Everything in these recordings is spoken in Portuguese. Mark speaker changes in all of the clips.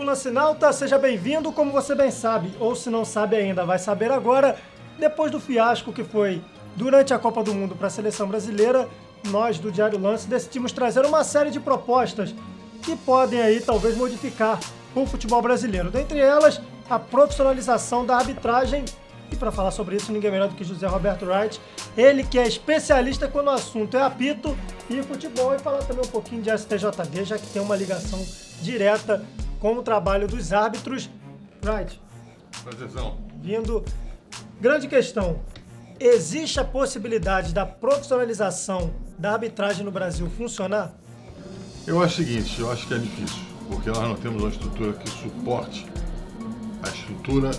Speaker 1: Lancinauta, seja bem-vindo, como você bem sabe, ou se não sabe ainda, vai saber agora. Depois do fiasco que foi durante a Copa do Mundo para a seleção brasileira, nós do Diário Lance decidimos trazer uma série de propostas que podem aí talvez modificar o futebol brasileiro. Dentre elas, a profissionalização da arbitragem. E para falar sobre isso, ninguém melhor do que José Roberto Wright, ele que é especialista quando o assunto é apito e futebol, e falar também um pouquinho de STJD, já que tem uma ligação direta com o trabalho dos árbitros. Wright,
Speaker 2: atenção.
Speaker 1: Vindo, grande questão, existe a possibilidade da profissionalização da arbitragem no Brasil funcionar?
Speaker 2: Eu acho o seguinte, eu acho que é difícil, porque nós não temos uma estrutura que suporte. A estrutura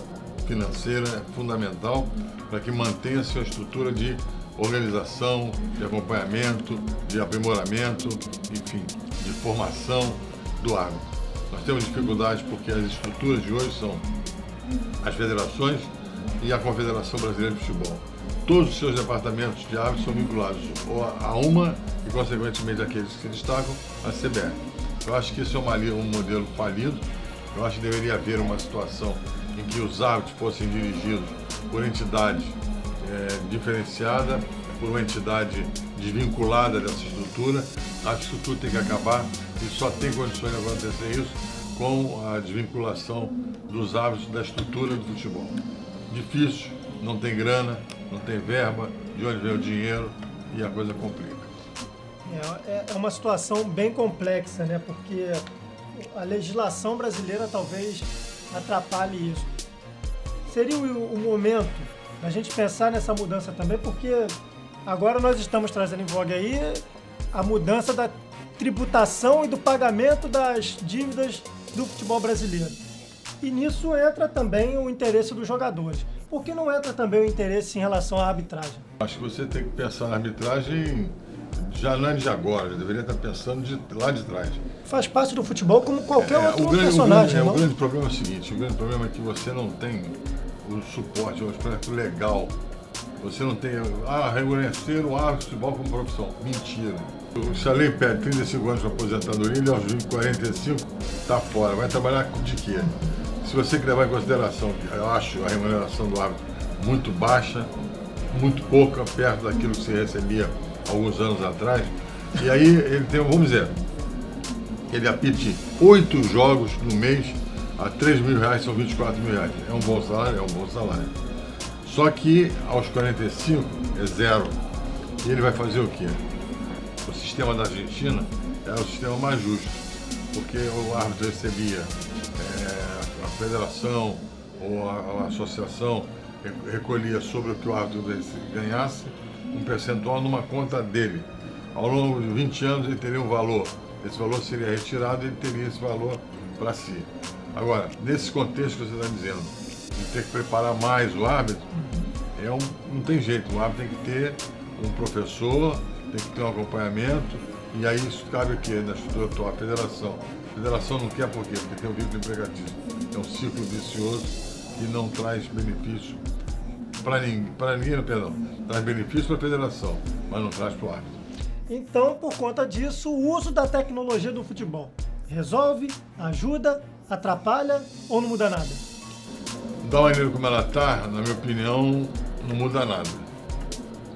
Speaker 2: financeira é fundamental para que mantenha-se a estrutura de organização, de acompanhamento, de aprimoramento, enfim, de formação do árbitro. Nós temos dificuldades porque as estruturas de hoje são as federações e a Confederação Brasileira de Futebol. Todos os seus departamentos de árbitros são vinculados a uma e, consequentemente, aqueles que se destacam, a CBF. Eu acho que isso é um modelo falido. Eu acho que deveria haver uma situação em que os árbitros fossem dirigidos por entidade diferenciada, por uma entidade desvinculada dessa estrutura. A estrutura tem que acabar e só tem condições de acontecer isso com a desvinculação dos árbitros da estrutura do futebol. Difícil, não tem grana, não tem verba, de onde vem o dinheiro e a coisa complica.
Speaker 1: É uma situação bem complexa, né? Porque a legislação brasileira talvez atrapalhe isso. Seria o momento da gente pensar nessa mudança também, porque agora nós estamos trazendo em voga aí a mudança da tributação e do pagamento das dívidas do futebol brasileiro. E nisso entra também o interesse dos jogadores. Por que não entra também o interesse em relação à arbitragem?
Speaker 2: Acho que você tem que pensar na arbitragem já não é de agora, já deveria estar pensando lá de trás.
Speaker 1: Faz parte do futebol como qualquer outro personagem.
Speaker 2: O grande problema é o seguinte, o grande problema é que você não tem o suporte, o aspecto legal. Você não tem, reconhecer o árbitro de futebol como profissão. Mentira. Se a lei pede 35 anos para aposentadoria, ele aos 45 está fora. Vai trabalhar de quê? Se você levar em consideração, eu acho a remuneração do árbitro muito baixa, muito pouca, perto daquilo que se recebia alguns anos atrás, e aí ele tem, vamos dizer, ele apite 8 jogos no mês a R$3.000, são R$24.000. É um bom salário? É um bom salário. Só que aos 45 é zero. E ele vai fazer o quê? O sistema da Argentina é o sistema mais justo, porque o árbitro recebia, a federação ou a associação recolhia sobre o que o árbitro ganhasse um percentual numa conta dele. Ao longo de 20 anos ele teria um valor, esse valor seria retirado e ele teria esse valor para si. Agora, nesse contexto que você está dizendo, de ter que preparar mais o árbitro, não tem jeito, o árbitro tem que ter um professor, tem que ter um acompanhamento, e aí isso cabe aqui, na estrutura atual, a federação. A federação não quer por quê? Porque tem um vínculo empregatício. É um ciclo vicioso que não traz benefício para ninguém, perdão, traz benefício para a federação, mas não traz para o árbitro.
Speaker 1: Então, por conta disso, o uso da tecnologia do futebol resolve, ajuda, atrapalha ou não muda nada?
Speaker 2: Da maneira como ela está, na minha opinião, não muda nada.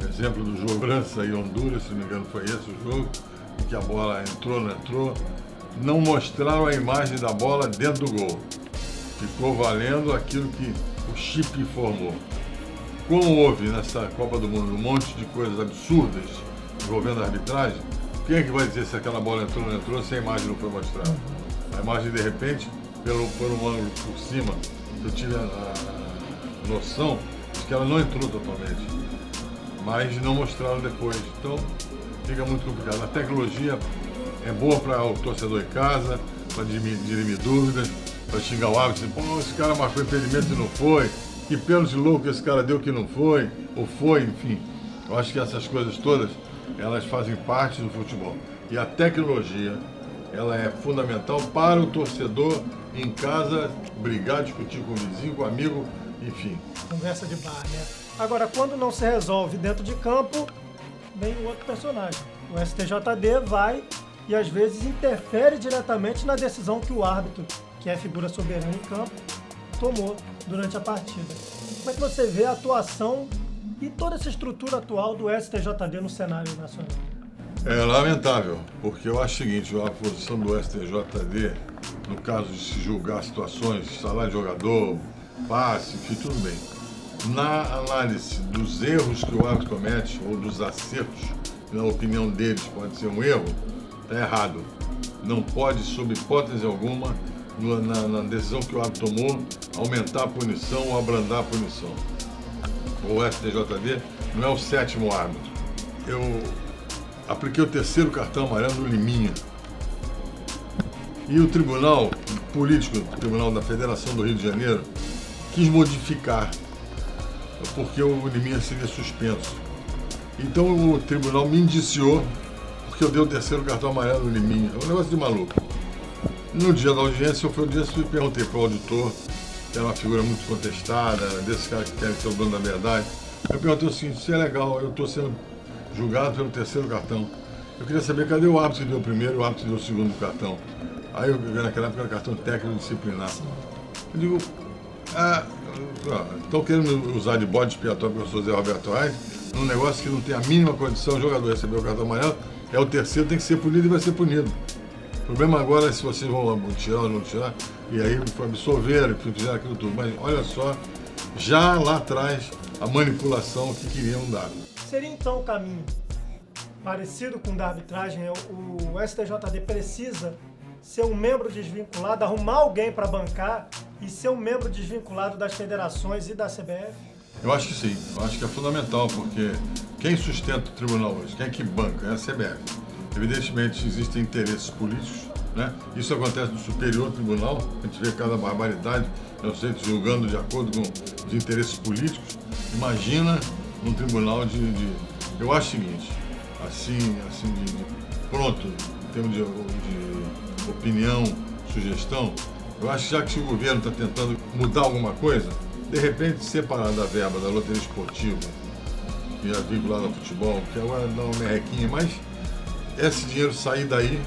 Speaker 2: Exemplo do jogo França e Honduras, se não me engano foi esse o jogo, em que a bola entrou, não entrou, não mostraram a imagem da bola dentro do gol. Ficou valendo aquilo que o chip informou. Como houve nessa Copa do Mundo um monte de coisas absurdas envolvendo a arbitragem, quem é que vai dizer se aquela bola entrou ou não entrou se a imagem não foi mostrada? A imagem, de repente, por um ângulo por cima, eu tive a noção de que ela não entrou totalmente, mas não mostraram depois. Então, fica muito complicado. A tecnologia é boa para o torcedor em casa, para dirimir dúvidas, para xingar o árbitro, dizer, pô, esse cara marcou impedimento e não foi. Que pênalti louco esse cara deu que não foi, ou foi, enfim. Eu acho que essas coisas todas, elas fazem parte do futebol. E a tecnologia, ela é fundamental para o torcedor em casa brigar, discutir com o vizinho, com o amigo, enfim.
Speaker 1: Conversa de bar, né? Agora, quando não se resolve dentro de campo, vem um outro personagem. O STJD vai e às vezes interfere diretamente na decisão que o árbitro que é a figura soberana em campo, tomou durante a partida. Como é que você vê a atuação e toda essa estrutura atual do STJD no cenário nacional?
Speaker 2: É lamentável, porque eu acho o seguinte, a posição do STJD, no caso de se julgar situações, salário de jogador, passe, enfim, tudo bem. Na análise dos erros que o árbitro comete, ou dos acertos, que na opinião deles pode ser um erro, está errado. Não pode, sob hipótese alguma, na decisão que o árbitro tomou, aumentar a punição ou abrandar a punição. O STJD não é o 7º árbitro. Eu apliquei o 3º cartão amarelo no Liminha. E o Tribunal Político, o Tribunal da Federação do Rio de Janeiro, quis modificar, porque o Liminha seria suspenso. Então o tribunal me indiciou, porque eu dei o 3º cartão amarelo no Liminha. É um negócio de maluco. No dia da audiência, eu perguntei para o auditor, que era uma figura muito contestada, desse cara que quer ser o dono da verdade. Eu perguntei o seguinte: se é legal, eu estou sendo julgado pelo 3º cartão. Eu queria saber cadê o árbitro que deu o primeiro e o árbitro que deu o 2º cartão. Aí, naquela época, era cartão técnico disciplinar. Eu digo, estão querendo usar de bode expiatório para o professor Zé Roberto Reis, num negócio que não tem a mínima condição, o jogador receber o cartão amarelo, é o 3º, tem que ser punido e vai ser punido. O problema agora é se vocês vão tirar ou não tirar, e aí foi absolver, fizeram aquilo tudo. Mas olha só, já lá atrás, a manipulação que queriam dar.
Speaker 1: Seria então o caminho parecido com o da arbitragem, o STJD precisa ser um membro desvinculado, arrumar alguém para bancar e ser um membro desvinculado das federações e da CBF?
Speaker 2: Eu acho que sim, eu acho que é fundamental, porque quem sustenta o tribunal hoje, quem é que banca, é a CBF. Evidentemente existem interesses políticos, né? Isso acontece no Superior Tribunal, a gente vê cada barbaridade, eu sei, julgando de acordo com os interesses políticos. Imagina um tribunal Eu acho o seguinte, pronto, em termos de opinião, sugestão, eu acho que já que o governo está tentando mudar alguma coisa, de repente separar da verba da loteria esportiva, que é vinculada ao futebol, que agora dá uma merrequinha, mas esse dinheiro sair daí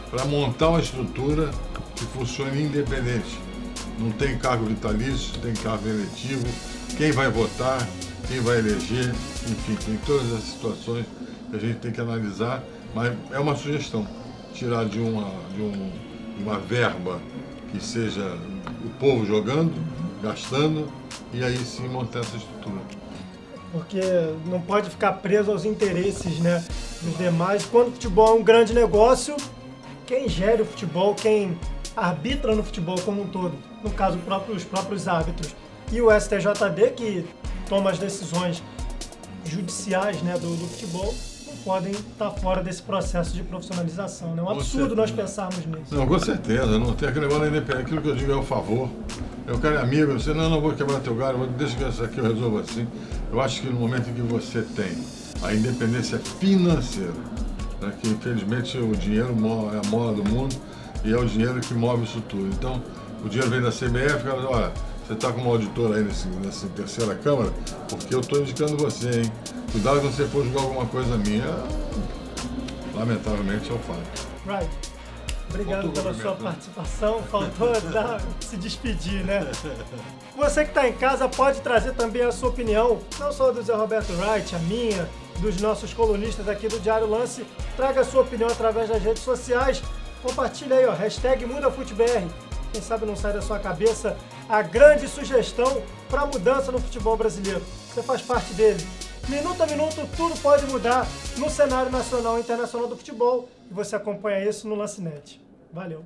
Speaker 2: para montar uma estrutura que funcione independente. Não tem cargo vitalício, tem cargo eletivo, quem vai votar, quem vai eleger, enfim, tem todas as situações que a gente tem que analisar, mas é uma sugestão, tirar de uma verba que seja o povo jogando, gastando, e aí sim montar essa estrutura.
Speaker 1: Porque não pode ficar preso aos interesses, né, dos demais. Quando o futebol é um grande negócio, quem gere o futebol, quem arbitra no futebol como um todo, no caso os próprios árbitros, e o STJD, que toma as decisões judiciais, né, do futebol, não podem estar fora desse processo de profissionalização. É um absurdo nós pensarmos nisso.
Speaker 2: Não, com certeza, não tem aquele negócio da independência. Aquilo que eu digo é o favor. Eu quero amigo, você não vou quebrar teu galho, deixa que isso aqui eu resolvo assim. Eu acho que no momento em que você tem a independência financeira, né, que infelizmente o dinheiro é a mola do mundo e é o dinheiro que move isso tudo. Então, o dinheiro vem da CBF, cara, olha, você está como auditor aí nessa 3ª Câmara, porque eu estou indicando você, hein? Cuidado quando você for julgar alguma coisa minha, lamentavelmente é o fato.
Speaker 1: Right. Obrigado pela sua participação. Faltou se despedir, né? Você que está em casa pode trazer também a sua opinião, não só do Zé Roberto Wright, a minha, dos nossos colunistas aqui do Diário Lance. Traga a sua opinião através das redes sociais. Compartilha aí, ó, #MudaFuteBR. Quem sabe não sai da sua cabeça a grande sugestão para mudança no futebol brasileiro. Você faz parte dele. Minuto a minuto, tudo pode mudar no cenário nacional e internacional do futebol. E você acompanha isso no Lance Net. Valeu!